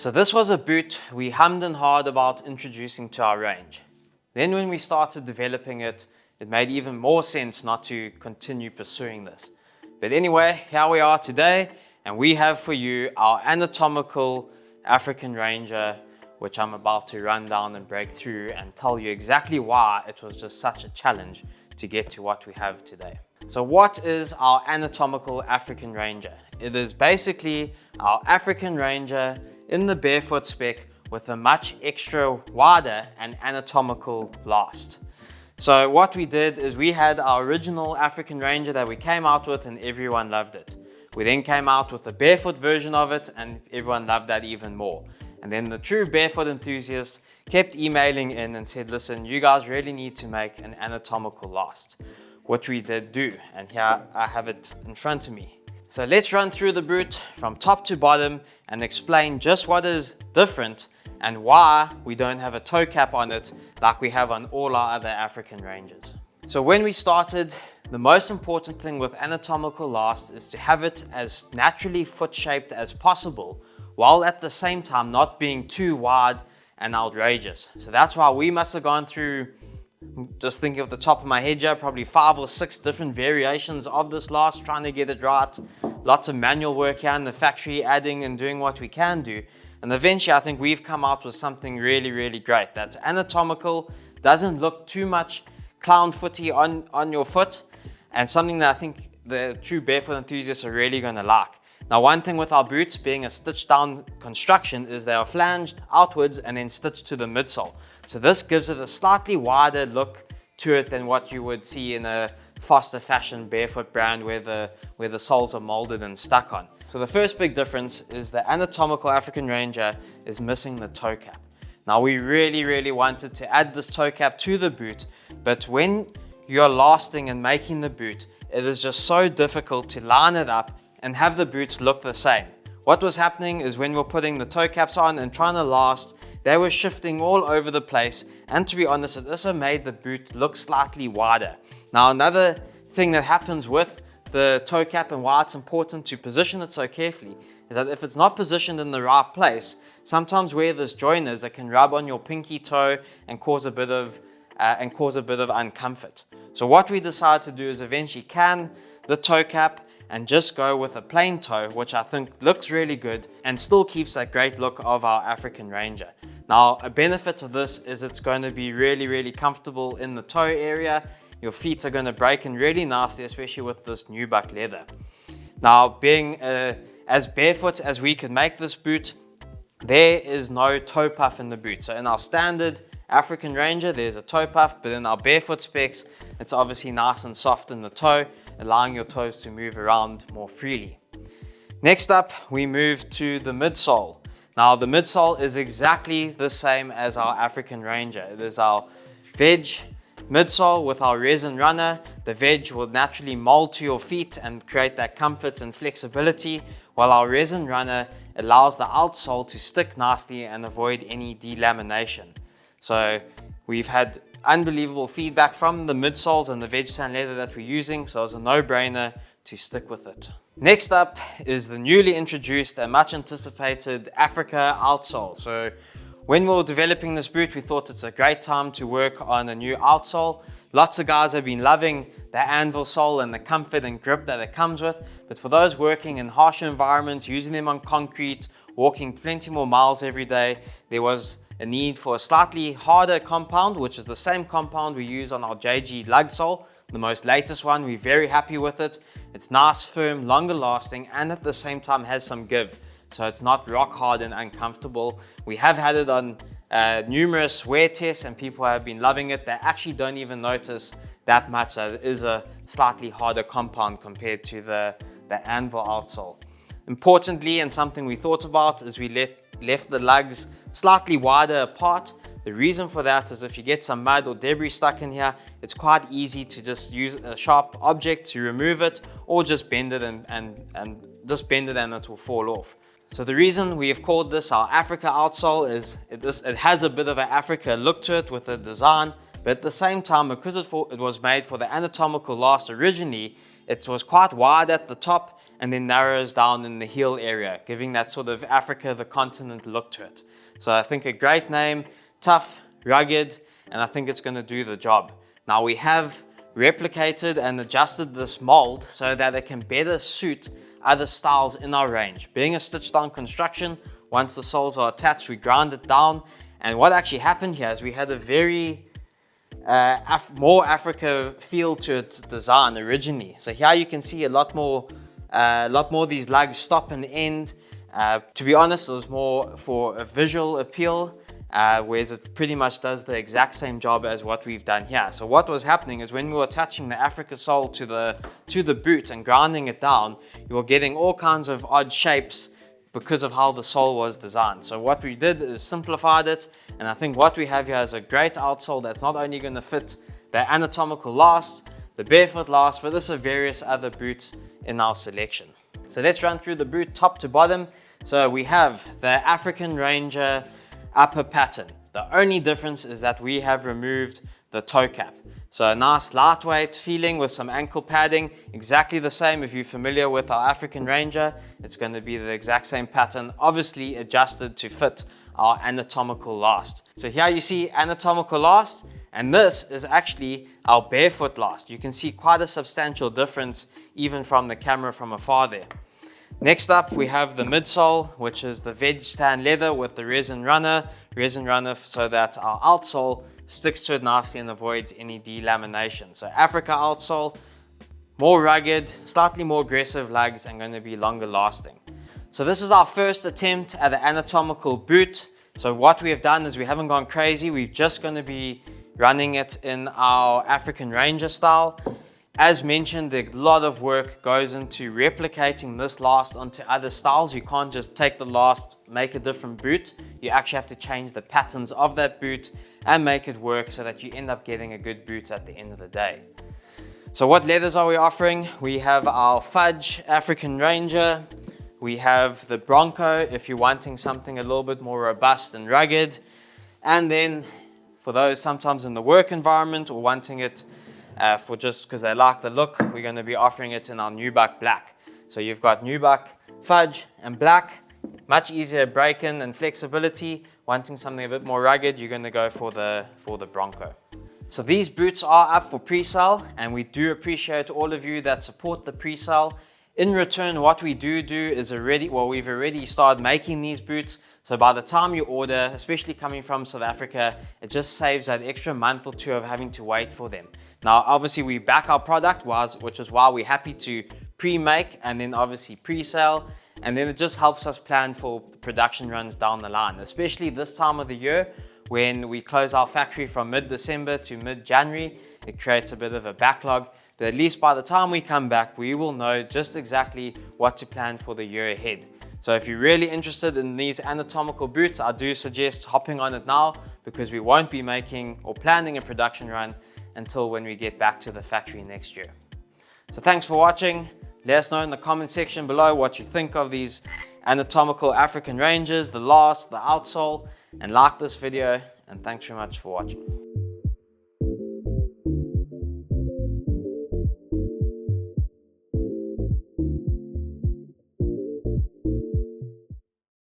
So this was a boot we hummed and hawed about introducing to our range. Then when we started developing it, it made even more sense not to continue pursuing this. But anyway, here we are today, and we have for you our Anatomical African Ranger, which I'm about to run down and break through and tell you exactly why it was just such a challenge to get to what we have today. So what is our Anatomical African Ranger? It is basically our African Ranger in the barefoot spec with a much extra wider and anatomical last. So what we did is we had our original African Ranger that we came out with and everyone loved it. We then came out with the barefoot version of it and everyone loved that even more. And then the true barefoot enthusiasts kept emailing in and said, listen, you guys really need to make an anatomical last, which we did do. And here I have it in front of me. So let's run through the boot from top to bottom and explain just what is different and why we don't have a toe cap on it like we have on all our other African Rangers. So when we started, the most important thing with anatomical last is to have it as naturally foot shaped as possible, while at the same time not being too wide and outrageous. So that's why we must have gone through, just thinking off the top of my head here, probably 5 or 6 different variations of this last, trying to get it right. Lots of manual work here in the factory, adding and doing what we can do. And eventually I think we've come out with something really, really great. That's anatomical, doesn't look too much clown footy on your foot, and something that I think the true barefoot enthusiasts are really going to like. Now, one thing with our boots being a stitched down construction is they are flanged outwards and then stitched to the midsole. So this gives it a slightly wider look to it than what you would see in a faster fashion barefoot brand where the soles are molded and stuck on. So the first big difference is the Anatomical African Ranger is missing the toe cap. Now we really wanted to add this toe cap to the boot, but when you're lasting and making the boot, it is just so difficult to line it up and have the boots look the same. What was happening is when we're putting the toe caps on and trying to last, they were shifting all over the place, and to be honest, it also made the boot look slightly wider. Now another thing that happens with the toe cap and why it's important to position it so carefully is that if it's not positioned in the right place, sometimes where this joint is, it can rub on your pinky toe and cause a bit of uncomfort. So what we decided to do is eventually can the toe cap and just go with a plain toe, which I think looks really good and still keeps that great look of our African Ranger. Now, a benefit of this is it's going to be really comfortable in the toe area. Your feet are going to break in really nicely, especially with this nubuck leather. Now, being as barefoot as we can make this boot, there is no toe puff in the boot. So in our standard African Ranger, there's a toe puff, but in our barefoot specs, it's obviously nice and soft in the toe, allowing your toes to move around more freely. Next up, we move to the midsole. Now, the midsole is exactly the same as our African Ranger. It is our veg midsole with our resin runner. The veg will naturally mold to your feet and create that comfort and flexibility, while our resin runner allows the outsole to stick nicely and avoid any delamination. So we've had unbelievable feedback from the midsoles and the veg tan leather that we're using, so it's a no-brainer to stick with it. Next up is the newly introduced and much anticipated Africa outsole. So when we were developing this boot, we thought it's a great time to work on a new outsole. Lots of guys have been loving the anvil sole and the comfort and grip that it comes with, but for those working in harsh environments, using them on concrete, walking plenty more miles every day, there was a need for a slightly harder compound, which is the same compound we use on our JG lug sole, the most latest one. We're very happy with it. It's nice, firm, longer lasting, and at the same time has some give. So it's not rock hard and uncomfortable. We have had it on numerous wear tests and people have been loving it. They actually don't even notice that much that it is a slightly harder compound compared to the anvil outsole. Importantly, and something we thought about, is we left the lugs slightly wider apart. The reason for that is if you get some mud or debris stuck in here, it's quite easy to just use a sharp object to remove it, or just bend it and just bend it and it will fall off. So the reason we have called this our Africa outsole is it has a bit of an Africa look to it with the design, but at the same time, because it was made for the anatomical last originally, it was quite wide at the top and then narrows down in the heel area, giving that sort of Africa, the continent look to it. So I think a great name, tough, rugged, and I think it's going to do the job. Now we have replicated and adjusted this mold so that it can better suit other styles in our range. Being a stitched on construction, once the soles are attached, we ground it down. And what actually happened here is we had a very more Africa feel to its design originally. So here you can see a lot more these lugs stop and end. To be honest, it was more for a visual appeal, whereas it pretty much does the exact same job as what we've done here. So what was happening is when we were attaching the Africa sole to the boot and grounding it down, you were getting all kinds of odd shapes because of how the sole was designed. So what we did is simplified it, and I think what we have here is a great outsole that's not only going to fit the Anatomical last, the Barefoot last, but also various other boots in our selection. So let's run through the boot top to bottom. So we have the African Ranger upper pattern. The only difference is that we have removed the toe cap. So a nice lightweight feeling with some ankle padding, exactly the same. If you're familiar with our African Ranger, it's going to be the exact same pattern, obviously adjusted to fit our Anatomical last. So here you see Anatomical last, and this is actually our Barefoot last. You can see quite a substantial difference even from the camera from afar there. Next up, we have the midsole, which is the veg tan leather with the resin runner so that our outsole sticks to it nicely and avoids any delamination. So Africa outsole, more rugged, slightly more aggressive lugs, and going to be longer lasting. So this is our first attempt at the Anatomical boot. So what we have done is we haven't gone crazy. We're just going to be running it in our African Ranger style. As mentioned, a lot of work goes into replicating this last onto other styles. You can't just take the last, make a different boot. You actually have to change the patterns of that boot and make it work so that you end up getting a good boot at the end of the day. So what leathers are we offering? We have our Fudge African Ranger. We have the Bronco if you're wanting something a little bit more robust and rugged. And then for those sometimes in the work environment or wanting it for just because they like the look, we're going to be offering it in our Nubuck Black. So you've got Nubuck, Fudge, and Black. Much easier break-in and flexibility. Wanting something a bit more rugged, you're going to go for the Bronco. So these boots are up for pre-sale, and we do appreciate all of you that support the pre-sale. In return, what we do is we've already started making these boots. So by the time you order, especially coming from South Africa, it just saves that extra month or two of having to wait for them. Now, obviously we back our product, which is why we're happy to pre-make and then obviously pre-sale. And then it just helps us plan for production runs down the line, especially this time of the year when we close our factory from mid-December to mid-January. It creates a bit of a backlog. But at least by the time we come back, we will know just exactly what to plan for the year ahead. So if you're really interested in these Anatomical boots, I do suggest hopping on it now because we won't be making or planning a production run until when we get back to the factory next year. So thanks for watching. Let us know in the comment section below what you think of these Anatomical African Rangers, the last, the outsole, and like this video. And thanks very much for watching.